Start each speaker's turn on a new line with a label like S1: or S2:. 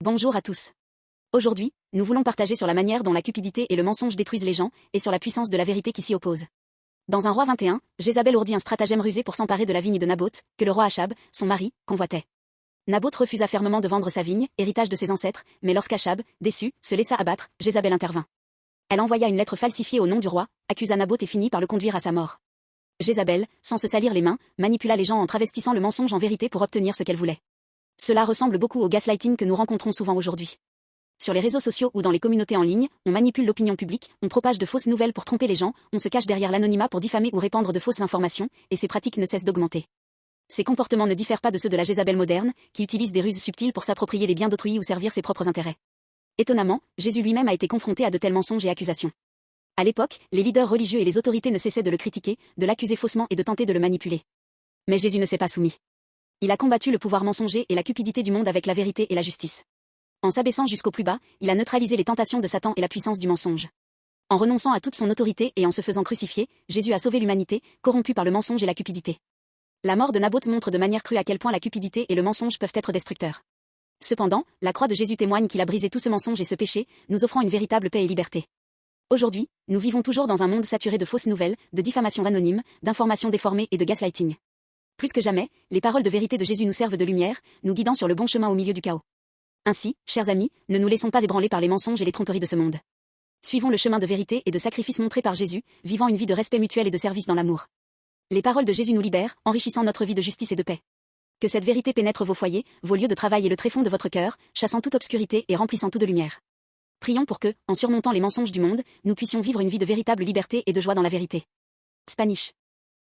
S1: Bonjour à tous. Aujourd'hui, nous voulons partager sur la manière dont la cupidité et le mensonge détruisent les gens, et sur la puissance de la vérité qui s'y oppose. Dans un roi 21, Jézabel ourdit un stratagème rusé pour s'emparer de la vigne de Naboth, que le roi Achab, son mari, convoitait. Naboth refusa fermement de vendre sa vigne, héritage de ses ancêtres, mais lorsqu'Achab, déçu, se laissa abattre, Jézabel intervint. Elle envoya une lettre falsifiée au nom du roi, accusa Naboth et finit par le conduire à sa mort. Jézabel, sans se salir les mains, manipula les gens en travestissant le mensonge en vérité pour obtenir ce qu'elle voulait. Cela ressemble beaucoup au gaslighting que nous rencontrons souvent aujourd'hui. Sur les réseaux sociaux ou dans les communautés en ligne, on manipule l'opinion publique, on propage de fausses nouvelles pour tromper les gens, on se cache derrière l'anonymat pour diffamer ou répandre de fausses informations, et ces pratiques ne cessent d'augmenter. Ces comportements ne diffèrent pas de ceux de la Jézabel moderne, qui utilise des ruses subtiles pour s'approprier les biens d'autrui ou servir ses propres intérêts. Étonnamment, Jésus lui-même a été confronté à de tels mensonges et accusations. À l'époque, les leaders religieux et les autorités ne cessaient de le critiquer, de l'accuser faussement et de tenter de le manipuler. Mais Jésus ne s'est pas soumis. Il a combattu le pouvoir mensonger et la cupidité du monde avec la vérité et la justice. En s'abaissant jusqu'au plus bas, il a neutralisé les tentations de Satan et la puissance du mensonge. En renonçant à toute son autorité et en se faisant crucifier, Jésus a sauvé l'humanité, corrompue par le mensonge et la cupidité. La mort de Naboth montre de manière crue à quel point la cupidité et le mensonge peuvent être destructeurs. Cependant, la croix de Jésus témoigne qu'il a brisé tout ce mensonge et ce péché, nous offrant une véritable paix et liberté. Aujourd'hui, nous vivons toujours dans un monde saturé de fausses nouvelles, de diffamations anonymes, d'informations déformées et de gaslighting. Plus que jamais, les paroles de vérité de Jésus nous servent de lumière, nous guidant sur le bon chemin au milieu du chaos. Ainsi, chers amis, ne nous laissons pas ébranler par les mensonges et les tromperies de ce monde. Suivons le chemin de vérité et de sacrifice montré par Jésus, vivant une vie de respect mutuel et de service dans l'amour. Les paroles de Jésus nous libèrent, enrichissant notre vie de justice et de paix. Que cette vérité pénètre vos foyers, vos lieux de travail et le tréfonds de votre cœur, chassant toute obscurité et remplissant tout de lumière. Prions pour que, en surmontant les mensonges du monde, nous puissions vivre une vie de véritable liberté et de joie dans la vérité. Spanish.